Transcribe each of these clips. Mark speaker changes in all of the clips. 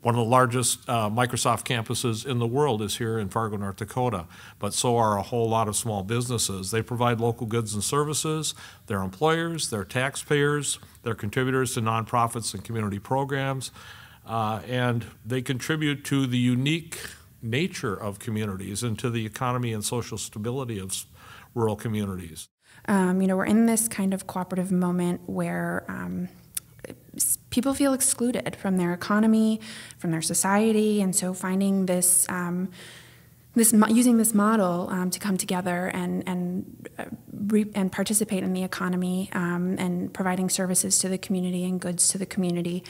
Speaker 1: One of the largest Microsoft campuses in the world is here in Fargo, North Dakota, but so are a whole lot of small businesses. They provide local goods and services, they're employers, they're taxpayers, they're contributors to nonprofits and community programs, and they contribute to the unique nature of communities and to the economy and social stability of rural communities.
Speaker 2: We're in this kind of cooperative moment where people feel excluded from their economy, from their society, and so finding this, using this model to come together and participate in the economy and providing services to the community and goods to the community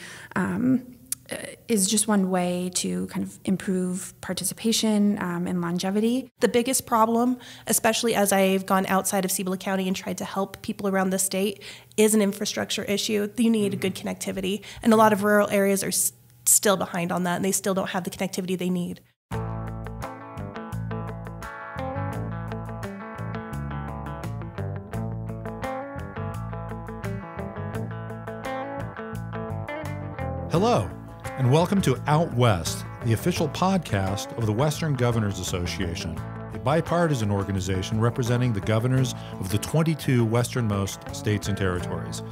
Speaker 2: is just one way to kind of improve participation and longevity.
Speaker 3: The biggest problem, especially as I've gone outside of Cibola County and tried to help people around the state, is an infrastructure issue. You need a good connectivity, and a lot of rural areas are still behind on that, and they still don't have the connectivity they need.
Speaker 4: Hello, and welcome to Out West, the official podcast of the Western Governors Association, a bipartisan organization representing the governors of the 22 westernmost states and territories.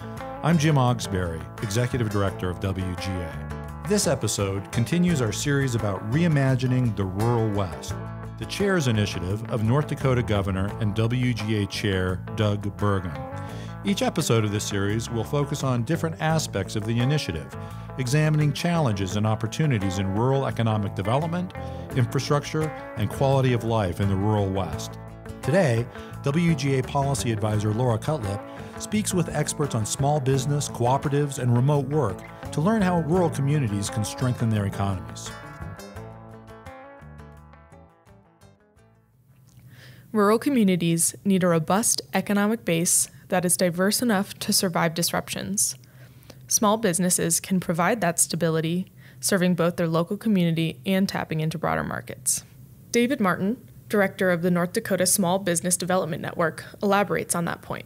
Speaker 4: I'm Jim Ogsberry, Executive Director of WGA. This episode continues our series about reimagining the rural West, the chair's initiative of North Dakota Governor and WGA Chair Doug Burgum. Each episode of this series will focus on different aspects of the initiative, examining challenges and opportunities in rural economic development, infrastructure, and quality of life in the rural West. Today, WGA Policy Advisor Laura Cutlip speaks with experts on small business, cooperatives, and remote work to learn how rural communities can strengthen their economies.
Speaker 5: Rural communities need a robust economic base that is diverse enough to survive disruptions. Small businesses can provide that stability, serving both their local community and tapping into broader markets. David Martin, director of the North Dakota Small Business Development Network, elaborates on that point.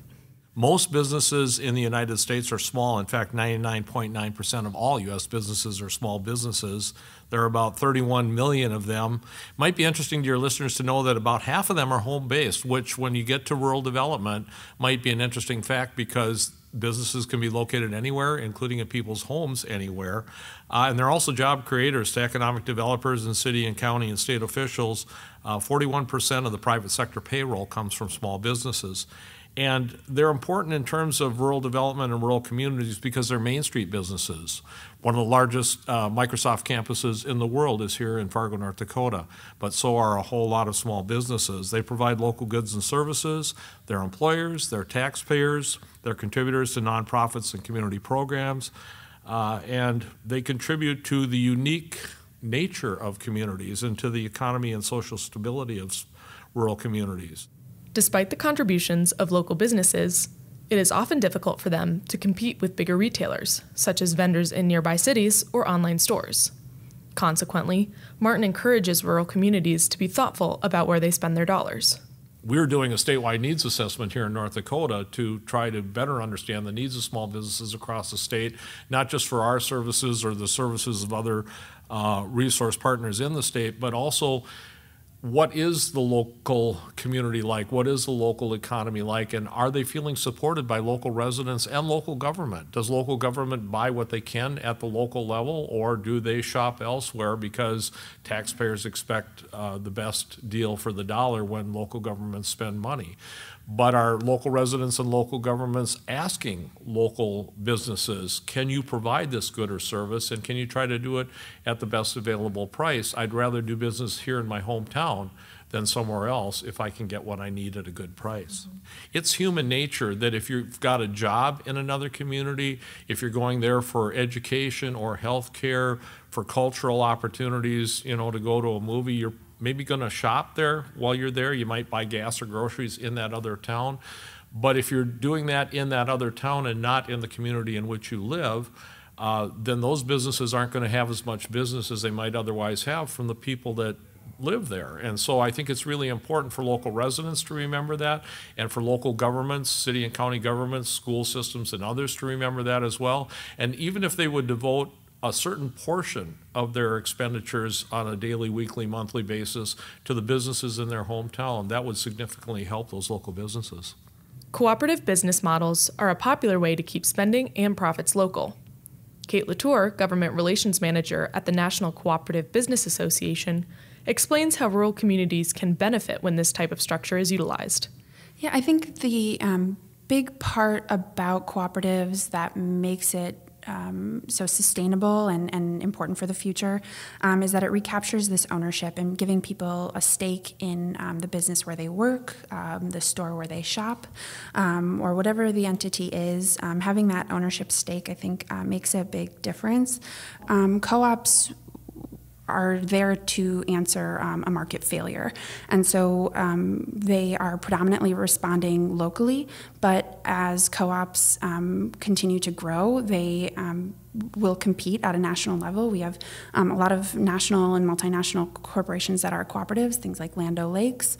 Speaker 1: Most businesses in the United States are small. In fact, 99.9% of all U.S. businesses are small businesses. There are about 31 million of them. It might be interesting to your listeners to know that about half of them are home-based, which when you get to rural development might be an interesting fact because businesses can be located anywhere, including in people's homes anywhere. And they're also job creators to economic developers and city and county and state officials. 41% of the private sector payroll comes from small businesses. And they're important in terms of rural development and rural communities because they're Main Street businesses. One of the largest Microsoft campuses in the world is here in Fargo, North Dakota, but so are a whole lot of small businesses. They provide local goods and services, they're employers, they're taxpayers, they're contributors to nonprofits and community programs, and they contribute to the unique nature of communities and to the economy and social stability of rural communities.
Speaker 5: Despite the contributions of local businesses, it is often difficult for them to compete with bigger retailers, such as vendors in nearby cities or online stores. Consequently, Martin encourages rural communities to be thoughtful about where they spend their dollars.
Speaker 1: We're doing a statewide needs assessment here in North Dakota to try to better understand the needs of small businesses across the state, not just for our services or the services of other resource partners in the state, but also what is the local community like? What is the local economy like? And are they feeling supported by local residents and local government? Does local government buy what they can at the local level, or do they shop elsewhere because taxpayers expect the best deal for the dollar when local governments spend money? But are local residents and local governments asking local businesses, can you provide this good or service, and can you try to do it at the best available price? I'd rather do business here in my hometown than somewhere else if I can get what I need at a good price. Mm-hmm. It's human nature that if you've got a job in another community, if you're going there for education or health care, for cultural opportunities, to go to a movie, you're maybe going to shop there while you're there. You might buy gas or groceries in that other town. But if you're doing that in that other town and not in the community in which you live, then those businesses aren't going to have as much business as they might otherwise have from the people that live there. And so I think it's really important for local residents to remember that, and for local governments, city and county governments, school systems, and others to remember that as well. And even if they would devote a certain portion of their expenditures on a daily, weekly, monthly basis to the businesses in their hometown. That would significantly help those local businesses.
Speaker 5: Cooperative business models are a popular way to keep spending and profits local. Kate Latour, Government Relations Manager at the National Cooperative Business Association, explains how rural communities can benefit when this type of structure is utilized.
Speaker 2: Yeah, I think the big part about cooperatives that makes it so sustainable and important for the future is that it recaptures this ownership and giving people a stake in the business where they work, the store where they shop, or whatever the entity is. Having that ownership stake, I think, makes a big difference. Co-ops are there to answer a market failure. And so they are predominantly responding locally, but as co-ops continue to grow, they will compete at a national level. We have a lot of national and multinational corporations that are cooperatives, things like Land O'Lakes.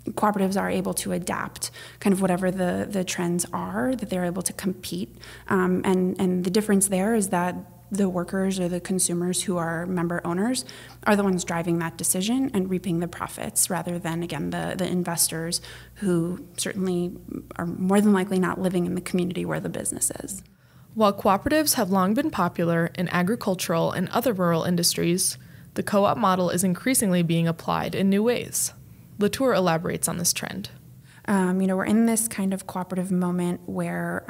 Speaker 2: Cooperatives are able to adapt kind of whatever the trends are, that they're able to compete. And the difference there is that the workers or the consumers who are member owners are the ones driving that decision and reaping the profits rather than, again, the investors who certainly are more than likely not living in the community where the business is.
Speaker 5: While cooperatives have long been popular in agricultural and other rural industries, the co-op model is increasingly being applied in new ways. Latour elaborates on this trend.
Speaker 2: We're in this kind of cooperative moment where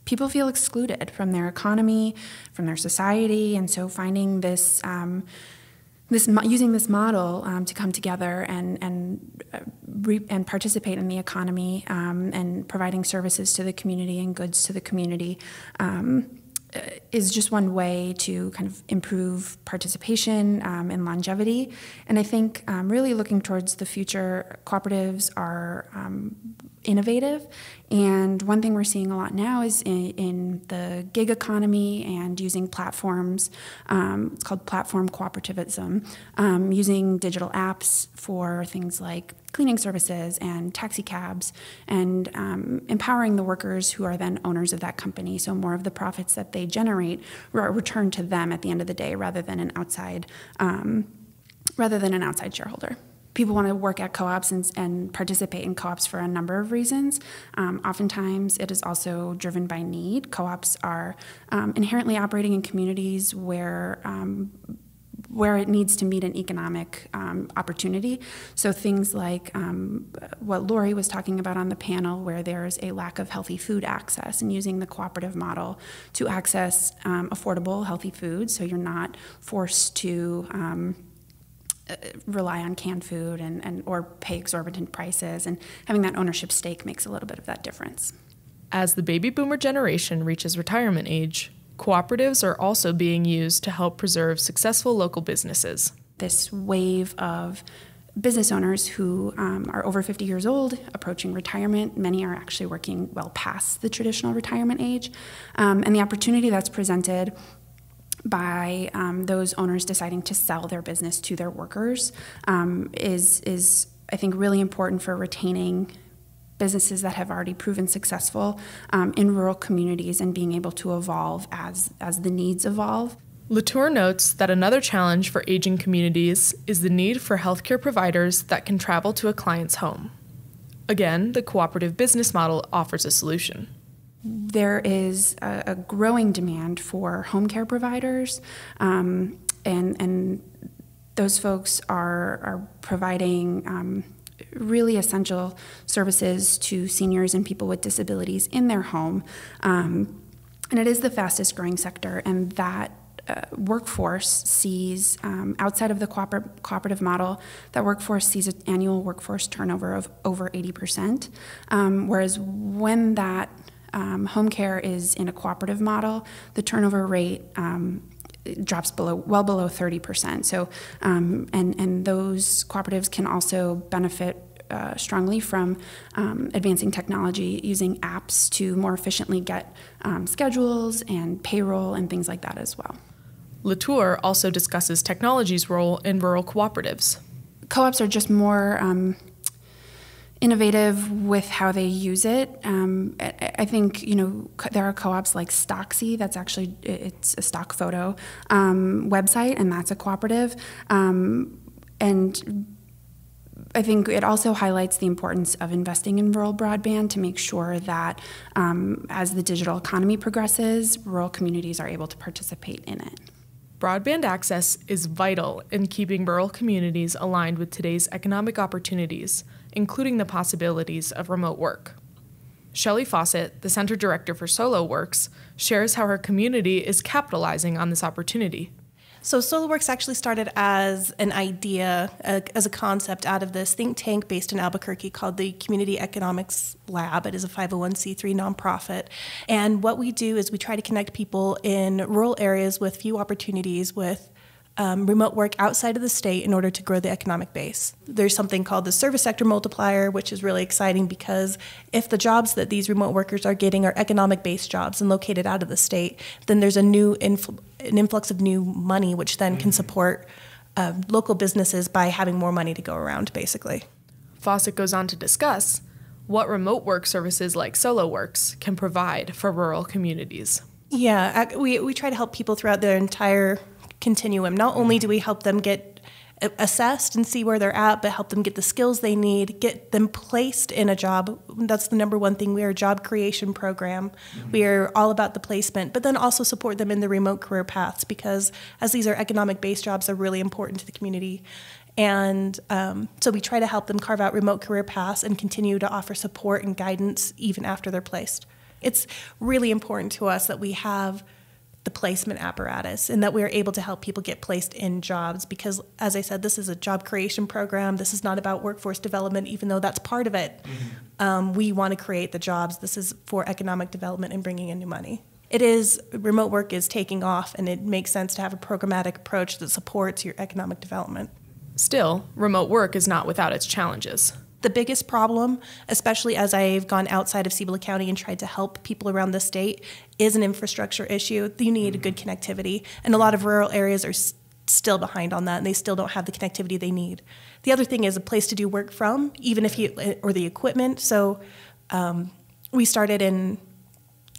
Speaker 2: people feel excluded from their economy, from their society, and so finding using this model to come together and participate in the economy and providing services to the community and goods to the community is just one way to kind of improve participation and longevity. And I think really looking towards the future, cooperatives are innovative. And one thing we're seeing a lot now is in the gig economy and using platforms. It's called platform cooperativism, using digital apps for things like cleaning services and taxi cabs, and empowering the workers who are then owners of that company. So more of the profits that they generate are returned to them at the end of the day, rather than an outside shareholder. People want to work at co-ops and participate in co-ops for a number of reasons. Oftentimes, it is also driven by need. Co-ops are inherently operating in communities where it needs to meet an economic opportunity. So things like what Lori was talking about on the panel, where there's a lack of healthy food access, and using the cooperative model to access affordable, healthy food, so you're not forced to rely on canned food or pay exorbitant prices, and having that ownership stake makes a little bit of that difference.
Speaker 5: As the baby boomer generation reaches retirement age, cooperatives are also being used to help preserve successful local businesses.
Speaker 2: This wave of business owners who are over 50 years old, approaching retirement, many are actually working well past the traditional retirement age, and the opportunity that's presented by those owners deciding to sell their business to their workers is I think really important for retaining businesses that have already proven successful in rural communities and being able to evolve as the needs evolve.
Speaker 5: Latour notes that another challenge for aging communities is the need for healthcare providers that can travel to a client's home. Again, the cooperative business model offers a solution.
Speaker 2: There is a growing demand for home care providers, and those folks are providing really essential services to seniors and people with disabilities in their home. And it is the fastest growing sector, and that workforce sees, outside of the cooperative model, that workforce sees an annual workforce turnover of over 80%, whereas when that home care is in a cooperative model, the turnover rate drops well below 30%. So, and those cooperatives can also benefit strongly from advancing technology, using apps to more efficiently get schedules and payroll and things like that as well.
Speaker 5: Latour also discusses technology's role in rural cooperatives.
Speaker 2: Co-ops are just more innovative with how they use it. I think, there are co-ops like Stocksy, that's actually, it's a stock photo website, and that's a cooperative. And I think it also highlights the importance of investing in rural broadband to make sure that as the digital economy progresses, rural communities are able to participate in it.
Speaker 5: Broadband access is vital in keeping rural communities aligned with today's economic opportunities, including the possibilities of remote work. Shelly Fausett, the Center Director for SoloWorks, shares how her community is capitalizing on this opportunity.
Speaker 3: So SoloWorks actually started as an idea, as a concept out of this think tank based in Albuquerque called the Community Economics Lab. It is a 501c3 nonprofit. And what we do is we try to connect people in rural areas with few opportunities with remote work outside of the state in order to grow the economic base. There's something called the service sector multiplier, which is really exciting because if the jobs that these remote workers are getting are economic-based jobs and located out of the state, then there's an influx of new money, which then can support local businesses by having more money to go around, basically.
Speaker 5: Fausett goes on to discuss what remote work services like SoloWorks can provide for rural communities.
Speaker 3: Yeah, we try to help people throughout their entire continuum. Not only do we help them get assessed and see where they're at, but help them get the skills they need, get them placed in a job. That's the number one thing. We are a job creation program. We are all about the placement, but then also support them in the remote career paths because as these are economic-based jobs, they're really important to the community. And so we try to help them carve out remote career paths and continue to offer support and guidance even after they're placed. It's really important to us that we have the placement apparatus and that we are able to help people get placed in jobs because, as I said, this is a job creation program. This is not about workforce development, even though that's part of it. We want to create the jobs. This is for economic development and bringing in new money. Remote work is taking off, and it makes sense to have a programmatic approach that supports your economic development.
Speaker 5: Still, remote work is not without its challenges.
Speaker 3: The biggest problem, especially as I've gone outside of Cibola County and tried to help people around the state, is an infrastructure issue. You need good connectivity, and a lot of rural areas are still behind on that, and they still don't have the connectivity they need. The other thing is a place to do work from, even if or the equipment. So we started in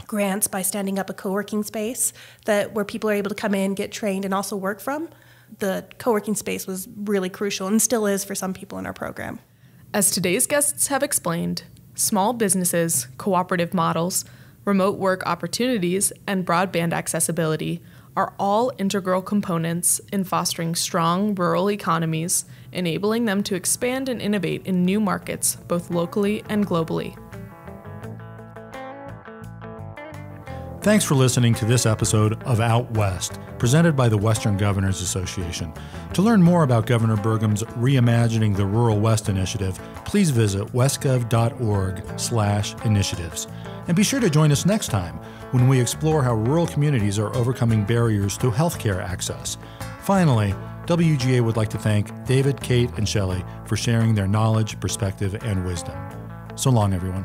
Speaker 3: grants by standing up a co-working space where people are able to come in, get trained, and also work from. The co-working space was really crucial and still is for some people in our program.
Speaker 5: As today's guests have explained, small businesses, cooperative models, remote work opportunities, and broadband accessibility are all integral components in fostering strong rural economies, enabling them to expand and innovate in new markets, both locally and globally.
Speaker 4: Thanks for listening to this episode of Out West, presented by the Western Governors Association. To learn more about Governor Burgum's Reimagining the Rural West initiative, please visit westgov.org/initiatives. And be sure to join us next time when we explore how rural communities are overcoming barriers to healthcare access. Finally, WGA would like to thank David, Kate, and Shelly for sharing their knowledge, perspective, and wisdom. So long, everyone.